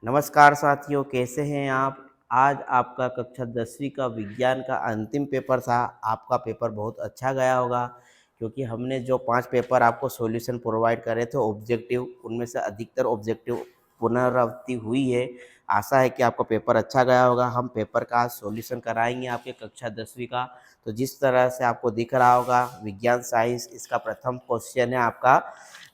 नमस्कार साथियों, कैसे हैं आप? आज आपका कक्षा 10वीं का विज्ञान का अंतिम पेपर था। आपका पेपर बहुत अच्छा गया होगा क्योंकि हमने जो 5 पेपर आपको सॉल्यूशन प्रोवाइड करे थे ऑब्जेक्टिव, उनमें से अधिकतर ऑब्जेक्टिव पुनरावृत्ति हुई है। आशा है कि आपका पेपर अच्छा गया होगा। हम पेपर का आज सॉल्यूशन कराएंगे आपके कक्षा 10वीं का। तो जिस तरह से आपको दिख रहा होगा, विज्ञान साइंस इसका प्रथम क्वेश्चन है आपका,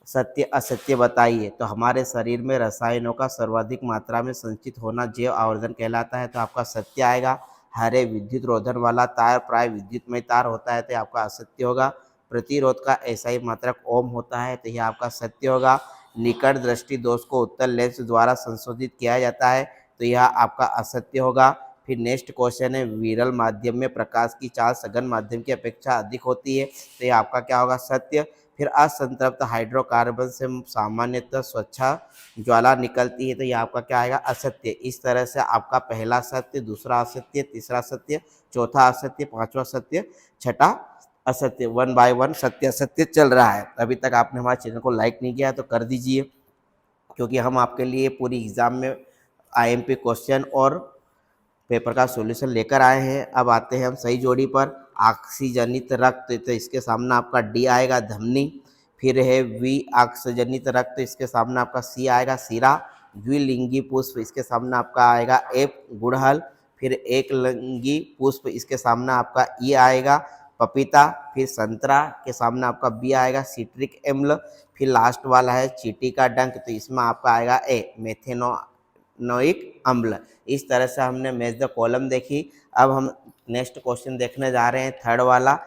सत्य असत्य बताइए। तो हमारे शरीर में रसायनों का सर्वाधिक मात्रा में संचित होना जैव आवर्धन कहलाता है, तो आपका सत्य आएगा। हरे विद्युत रोधन वाला तार प्राय विद्युतमय तार होता है, तो आपका असत्य होगा। प्रतिरोध का ऐसा मात्रक ओम होता है, तो यह आपका सत्य होगा। निकट दृष्टि दोष को उत्तल लेंस द्वारा संशोधित किया जाता है, तो यह आपका असत्य होगा। फिर नेक्स्ट क्वेश्चन है, विरल माध्यम में प्रकाश की चाल सघन माध्यम की अपेक्षा अधिक होती है, तो यह आपका क्या होगा? सत्य। फिर असंतृप्त हाइड्रोकार्बन से सामान्यतः स्वच्छ ज्वाला निकलती है, तो यह आपका क्या आएगा? असत्य। इस तरह से आपका पहला सत्य, दूसरा असत्य, तीसरा सत्य, चौथा असत्य, पांचवा सत्य, छठा असत्य, 1 बाय 1 सत्य असत्य चल रहा है। अभी तक आपने हमारे चैनल को लाइक नहीं किया तो कर दीजिए, क्योंकि हम आपके लिए पूरी एग्जाम में आईएमपी क्वेश्चन और पेपर का सॉल्यूशन लेकर आए हैं। अब आते हैं हम सही जोड़ी पर। ऑक्सीजनित रक्त, तो इसके सामने आपका डी आएगा, धमनी। फिर है वी ऑक्सीजनित रक्त, तो इसके सामने आपका सी आएगा, सिरा। द्विलिंगी पुष्प, इसके सामने आपका आएगा एफ, गुड़हल। फिर एक लिंगी पुष्प, इसके सामने आपका ई आएगा, पपीता। फिर संतरा के सामने आपका बी आएगा, सिट्रिक एम्ल। फिर लास्ट वाला है चींटी का डंक, तो इसमें आपका आएगा ए, मेथेनोइक अम्ल। इस तरह से हमने मैच द कॉलम देखी। अब हम नेक्स्ट क्वेश्चन देखने जा रहे हैं, थर्ड वाला।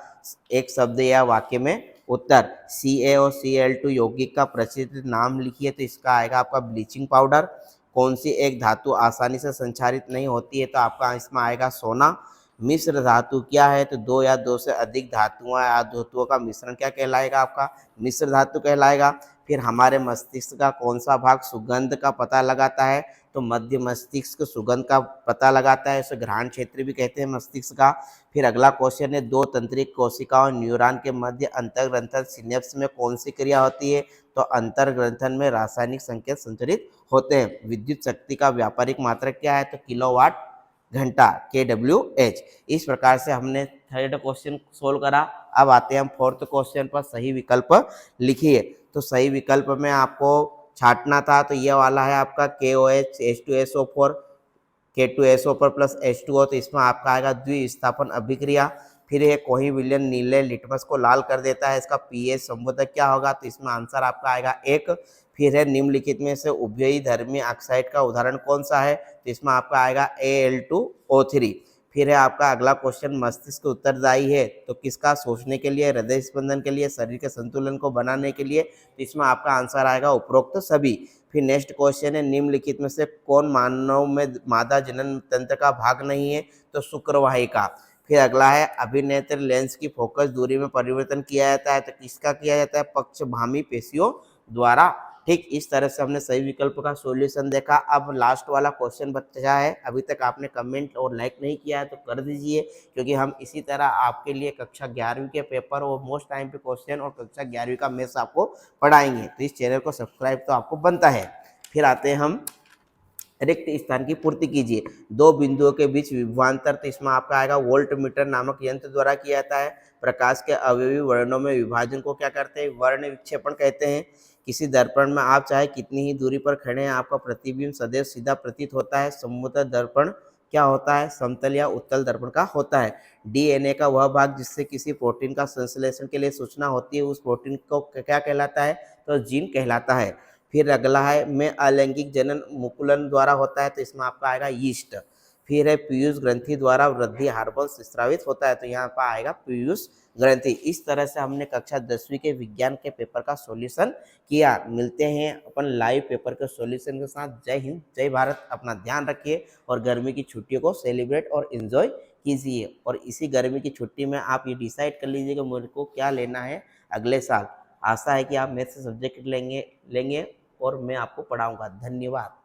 एक शब्द या वाक्य में उत्तर। Ca और Cl2 यौगिक का प्रचलित नाम लिखिए, तो इसका आएगा आपका ब्लीचिंग पाउडर। कौन सी एक धातु आसानी से संक्षारित नहीं होती है, तो आपका इसमें आएगा सोना। मिश्र धातु क्या है, तो दो या दो से अधिक धातुओं या धातुओं का मिश्रण क्या कहलाएगा? आपका मिश्र धातु कहलाएगा। फिर हमारे मस्तिष्क का कौन सा भाग सुगंध का पता लगाता है, तो मध्य मस्तिष्क सुगंध का पता लगाता है, इसे घ्राण क्षेत्र भी कहते हैं मस्तिष्क का। फिर अगला क्वेश्चन है, दो तंत्रिक कोशिकाओं न्यूरॉन के मध्य अंतर्ग्रंथन सिनेप्स में कौन सी क्रिया होती है, तो अंतर्ग्रंथन में रासायनिक संकेत संचरित होते हैं। विद्युत शक्ति का व्यापारिक मात्रक क्या है, तो किलोवाट घंटा, kWh। इस प्रकार से हमने थर्ड क्वेश्चन सोल्व करा। अब आते हैं हम फोर्थ क्वेश्चन पर, सही विकल्प लिखिए। तो सही विकल्प में आपको छांटना था, तो ये वाला है आपका KOH H2SO4, K2SO4 plus H2O, तो इसमें आपका आएगा द्विस्थापन अभिक्रिया। फिर ये कोही विलयन नीले लिटमस को लाल कर देता है, इसका पीएच संबोधक क्या होगा, तो इसमें आंसर आपका आएगा 1। फिर है निम्नलिखित में से उभयी धर्मी ऑक्साइड का उदाहरण कौन सा है, तो इसमें आपका आएगा Al2O3। फिर है आपका अगला क्वेश्चन, मस्तिष्क उत्तरदायी है तो किसका? सोचने के लिए, हृदय स्पंदन के लिए, शरीर के संतुलन को बनाने के लिए, तो इसमें आपका आंसर आएगा उपरोक्त सभी। फिर नेक्स्ट क्वेश्चन है, निम्नलिखित में से कौन मानव में मादा जनन तंत्र का भाग नहीं है, तो शुक्रवाहिका। फिर अगला है, अभिनेत्र लेंस की फोकस दूरी में परिवर्तन किया जाता है, तो किसका किया जाता है? पक्षभामी पेशियों द्वारा। ठीक इस तरह से हमने सही विकल्प का सॉल्यूशन देखा। अब लास्ट वाला क्वेश्चन बचा है। अभी तक आपने कमेंट और लाइक नहीं किया है तो कर दीजिए, क्योंकि हम इसी तरह आपके लिए कक्षा 11वीं के पेपर और मोस्ट टाइम पे क्वेश्चन और कक्षा 11वीं का मैथ्स आपको पढ़ाएंगे, तो इस चैनल को सब्सक्राइब तो आपको बनता है। फिर आते हैं हम, रिक्त स्थान की पूर्ति कीजिए। दो बिंदुओं के बीच विभवांतर, तो इसमें आपका आएगा वोल्टमीटर नामक यंत्र द्वारा किया जाता है। प्रकाश के अवयवी वर्णों में विभाजन को क्या करते हैं? वर्ण विक्षेपण कहते हैं। किसी दर्पण में आप चाहे कितनी ही दूरी पर खड़े हैं, आपका प्रतिबिंब सदैव सीधा प्रतीत होता है। समतल दर्पण क्या होता है? समतल या उत्तल दर्पण का होता है। डीएनए का वह भाग जिससे किसी प्रोटीन का संश्लेषण के लिए सूचना होती है, उस प्रोटीन को क्या कहलाता है? तो जीन कहलाता है। फिर अगला है, में अलैंगिक जनन मुकुलन द्वारा होता है, तो इसमें आपका आएगा यीस्ट। फिर है, पीयूष ग्रंथि द्वारा वृद्धि हार्मोन स्रावित होता है, तो यहाँ पर आएगा पीयूष ग्रंथि। इस तरह से हमने कक्षा 10वीं के विज्ञान के पेपर का सॉल्यूशन किया। मिलते हैं अपन लाइव पेपर के सॉल्यूशन के साथ। जय हिंद, जय भारत। अपना ध्यान रखिए और गर्मी की छुट्टियों को सेलिब्रेट और एंजॉय कीजिए। और इसी गर्मी की छुट्टी में आप ये डिसाइड कर लीजिए कि मेरे को क्या लेना है अगले साल। आशा है कि आप मैथ्स सब्जेक्ट लेंगे और मैं आपको पढ़ाऊंगा। धन्यवाद।